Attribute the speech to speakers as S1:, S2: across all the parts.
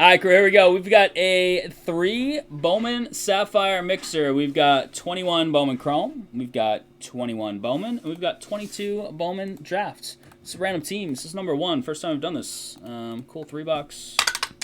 S1: All right, here we go. We've got a 3 Bowman Sapphire mixer. We've got 21 Bowman Chrome. We've got 21 Bowman. And we've got 22 Bowman Drafts. This is random teams. This is number 1. First time we've done this. Cool 3-box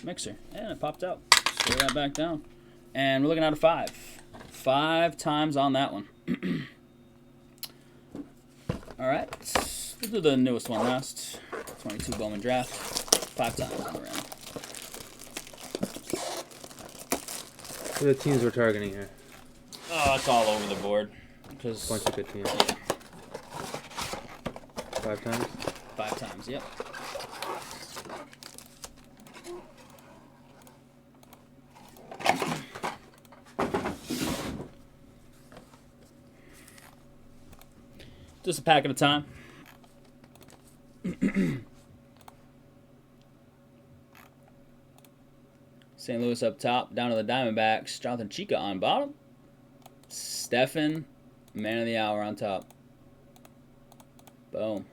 S1: mixer. And it popped out. Screw that back down. And we're looking at a 5. 5 times on that one. All right. We'll do the newest one last. 22 Bowman Draft. 5 times on the round.
S2: What are the teams we're targeting here?
S1: Oh, it's all over the board. Because
S2: Bunch of good teams.
S1: Yeah.
S2: 5 times?
S1: 5 times, yep. Just a pack at a time. St. Louis up top, down to the Diamondbacks. Jonathan Chica on bottom. Stephen, man of the hour on top. Boom.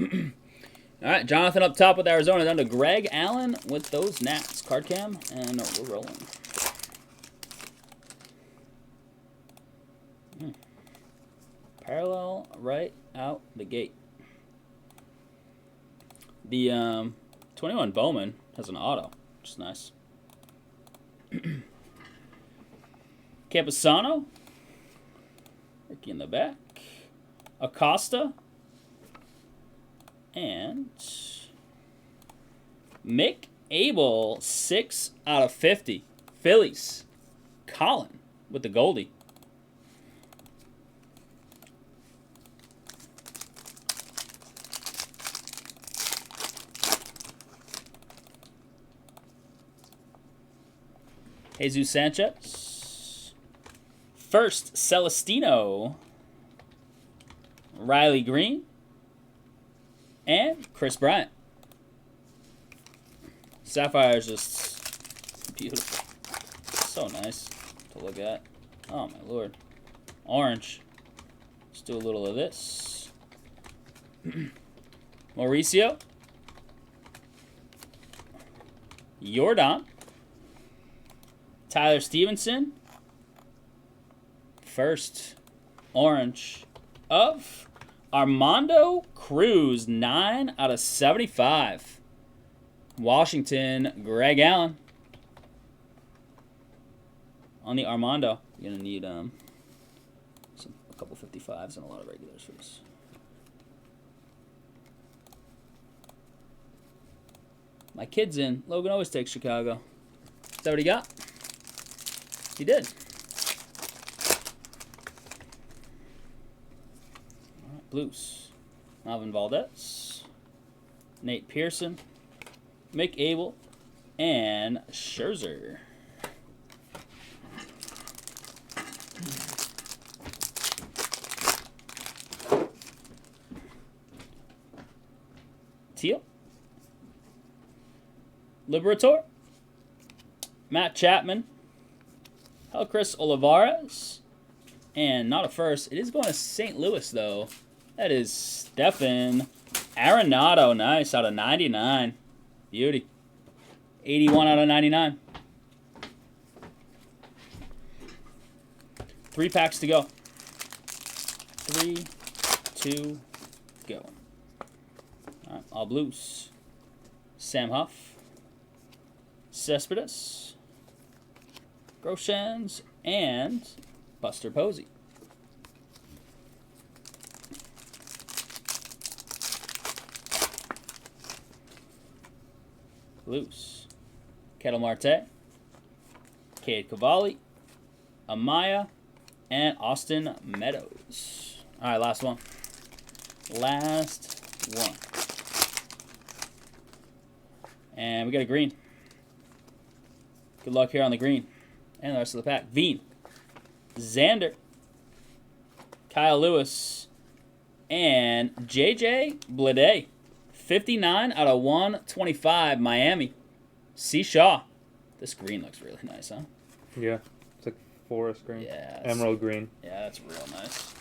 S1: All right, Jonathan up top with Arizona. Down to Greg Allen with those Nats. Card cam, and we're rolling. Parallel right out the gate. The 21 Bowman has an auto, which is nice. Camposano. Ricky in the back. Acosta. And Mick Abel, 6 out of 50. Phillies. Colin with the Goldie. Jesus Sanchez. First, Celestino. Riley Green. And Chris Bryant. Sapphire is just beautiful. So nice to look at. Oh, my Lord. Orange. Let's do a little of this. Mauricio. Jordan. Tyler Stevenson. First orange of Armando Cruz, 9 out of 75. Washington, Greg Allen. On the Armando, you're going to need a couple 55s and a lot of regulars for this. My kid's in. Logan always takes Chicago. Is that what he got? He did. All right, Blues. Alvin Valdez. Nate Pearson. Mick Abel. And Scherzer. Teal. Liberator. Matt Chapman. Chris Olivares. And not a first. It is going to St. Louis, though. That is Stephen Arenado. Nice. Out of 99. Beauty. 81 out of 99. 3 packs to go. 3, 2, go. All right, all Blues. Sam Huff. Cespedes. Groshans, and Buster Posey. Blues. Kettle Marte. Cade Cavalli. Amaya. And Austin Meadows. All right, last one. Last one. And we got a green. Good luck here on the green. And the rest of the pack. Veen. Xander. Kyle Lewis. And JJ Bleday. 59 out of 125. Miami. C. Shaw. This green looks really nice, huh?
S2: Yeah. It's like forest green.
S1: Yeah.
S2: Emerald green.
S1: Yeah, that's real nice.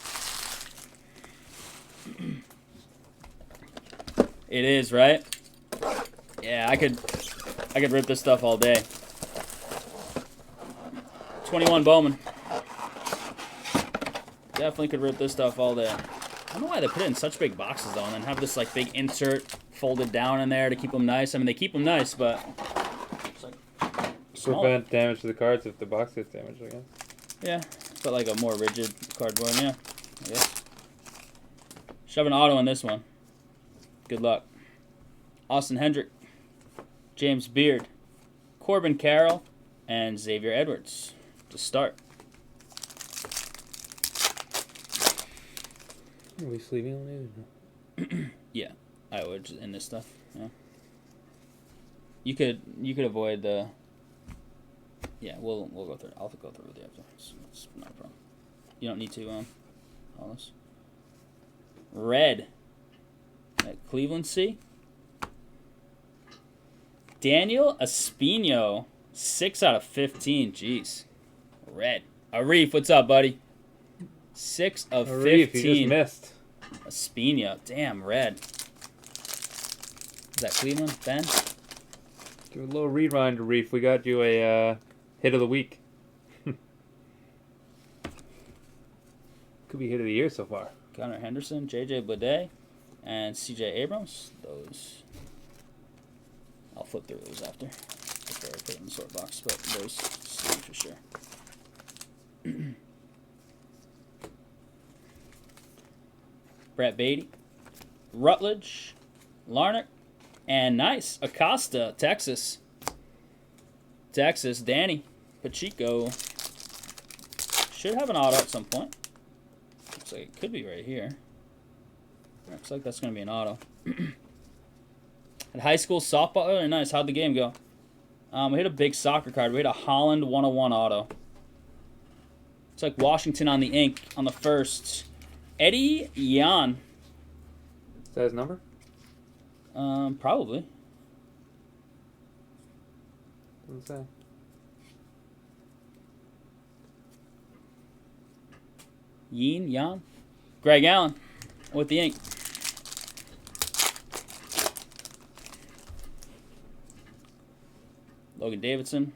S1: It is, right? Yeah, I could rip this stuff all day. 21 Bowman. Definitely could rip this stuff all day. I don't know why they put it in such big boxes though, and then have this like big insert folded down in there to keep them nice. I mean, they keep them nice, but it's like small.
S2: Prevent damage to the cards if the box gets damaged, I guess.
S1: Yeah, but like a more rigid cardboard. Yeah, I guess. Shove an auto in this one. Good luck. Austin Hendrick, James Beard, Corbin Carroll, and Xavier Edwards to start.
S2: Are we sleeving on it?
S1: Yeah, I would just in this stuff. Yeah, you could avoid the. Yeah, we'll go through. I'll go through with you after. It's not a problem. You don't need to all this. Red. At Cleveland C. Daniel Espino, 6 out of 15. Jeez. Red. Arif, what's up, buddy? 6 of
S2: Arif,
S1: 15.
S2: you just missed.
S1: Espino. Damn, red. Is that Cleveland? Ben?
S2: Do a little rewind, Arif. We got you a hit of the week. Could be hit of the year so far.
S1: Connor Henderson, J.J. Bleday, and C.J. Abrams. Those. I'll flip through those after. Before I put it in the sort box, but those see for sure. Brett Beatty, Rutledge, Larnach, and nice Acosta, Texas. Danny Pacheco should have an auto at some point. Looks like it could be right here. Looks like that's going to be an auto. At high school softball, really nice. How'd the game go? We hit a big soccer card. We hit a Holland 101 auto. It's like Washington on the ink on the first. Eddie Yan.
S2: Is that his number?
S1: Probably.
S2: Doesn't say.
S1: Yan. Greg Allen with the ink. Logan Davidson.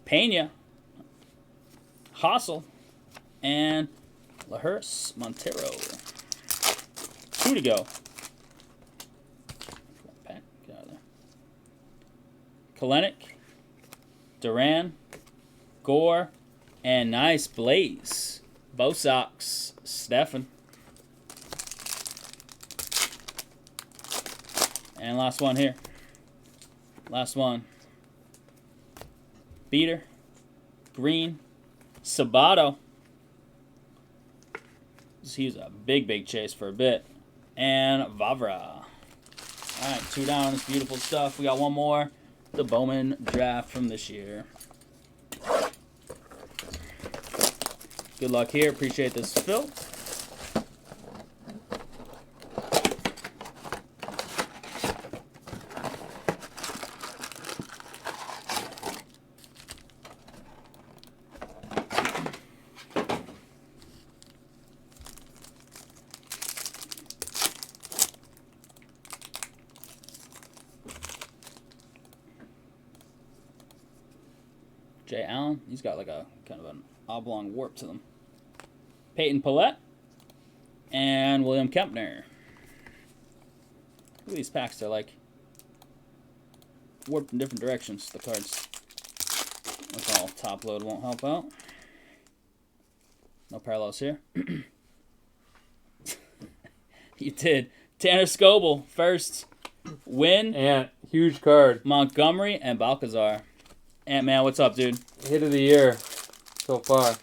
S1: Pena. Hassel. And LaHurst Montero. 2 to go. Pat, get out of there. Kalenic. Duran. Gore. And nice Blaze. Bo Sox. Stefan. And last one here. Last one. Beater. Green. Sabato. He was a big chase for a bit. And Vavra. Alright, 2 down. It's beautiful stuff. We got one more. The Bowman draft from this year. Good luck here. Appreciate this fill. Jay Allen, he's got like a kind of an oblong warp to them. Peyton Pillette and William Kempner. Look at these packs, they're like warped in different directions. The cards, that's all top load, won't help out. No parallels here. You did. Tanner Scoble, first win.
S2: And huge card.
S1: Montgomery and Balcazar. Ant-Man, what's up, dude?
S2: Hit of the year so far.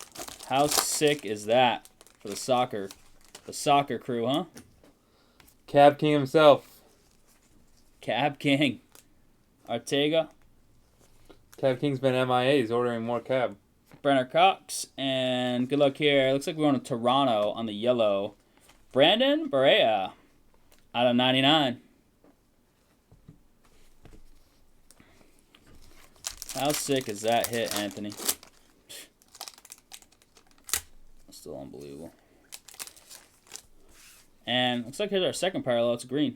S1: How sick is that for the soccer crew, huh?
S2: Cab King himself.
S1: Cab King. Ortega.
S2: Cab King's been MIA. He's ordering more cab.
S1: Brenner Cox. And good luck here. Looks like we're going to Toronto on the yellow. Brandon Barea out of 99. How sick is that hit, Anthony? Still unbelievable. And looks like here's our second parallel. It's green.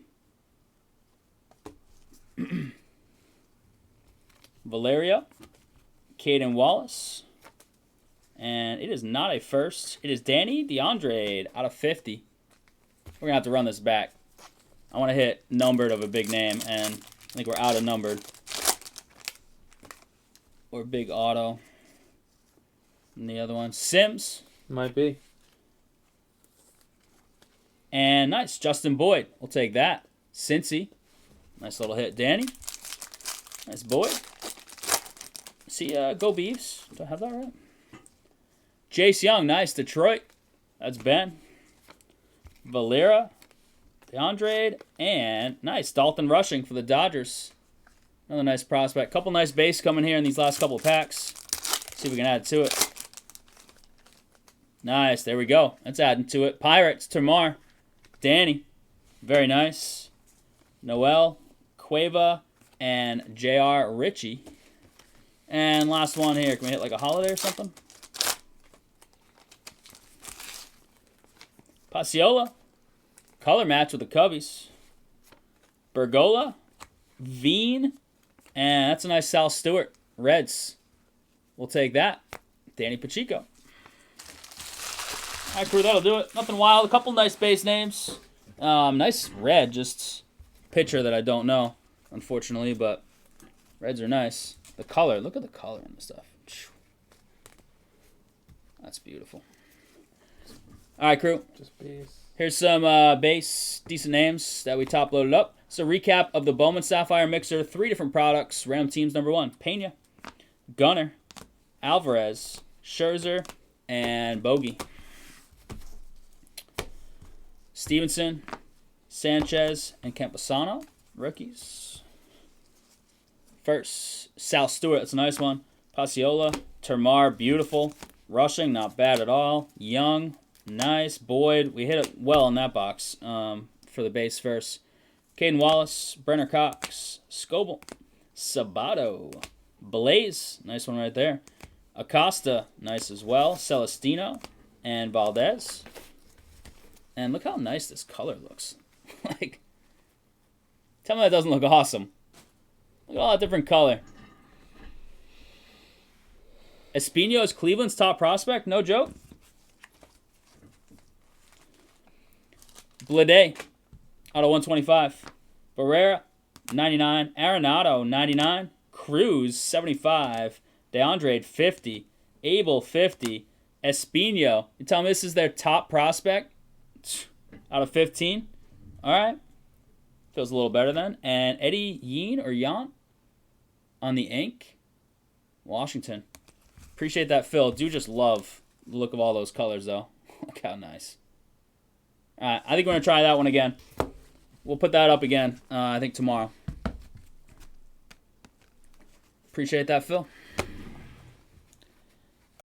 S1: Valeria, Caden Wallace. And it is not a first. It is Danny DeAndre out of 50. We're going to have to run this back. I want to hit numbered of a big name, and I think we're out of numbered. Or big auto. And the other one, Sims.
S2: Might be.
S1: And nice, Justin Boyd. We'll take that. Cincy. Nice little hit, Danny. Nice Boyd. See, go Beavs. Do I have that right? Jace Young, nice. Detroit. That's Ben. Valera. DeAndre. And nice, Dalton Rushing for the Dodgers. Another nice prospect. Couple nice base coming here in these last couple of packs. See if we can add to it. Nice, there we go. That's adding to it. Pirates, Tamar. Danny. Very nice. Noel, Cueva, and J.R. Ritchie. And last one here. Can we hit like a holiday or something? Pasiola. Color match with the Cubbies. Bergola. Veen. And that's a nice Sal Stewart. Reds. We'll take that. Danny Pacheco. All right, crew, that'll do it. Nothing wild. A couple nice base names. Nice red, just pitcher that I don't know, unfortunately, but reds are nice. The color, look at the color in this stuff. That's beautiful. All right, crew.
S2: Just base.
S1: Here's some base, decent names that we top loaded up. So recap of the Bowman Sapphire Mixer. 3 different products. Random teams number 1. Pena, Gunner, Alvarez, Scherzer, and Bogey. Stevenson, Sanchez, and Campusano, rookies. First, Sal Stewart, that's a nice one. Pasiola, Termar, beautiful. Rushing, not bad at all. Young, nice. Boyd, we hit it well in that box for the base first. Caden Wallace, Brenner Cox, Scoble, Sabato, Blaze, nice one right there. Acosta, nice as well. Celestino, and Valdez. And look how nice this color looks. Like, tell me that doesn't look awesome. Look at all that different color. Espino is Cleveland's top prospect, no joke. Blade, out of 125. Barrera, 99. Arenado, 99. Cruz, 75. DeAndre, 50. Abel, 50. Espino, you tell me this is their top prospect? Out of 15. All right. Feels a little better then. And Eddie Yeen or Yan on the ink. Washington. Appreciate that, Phil. Do just love the look of all those colors, though. Look how nice. All right. I think we're going to try that one again. We'll put that up again, I think, tomorrow. Appreciate that, Phil.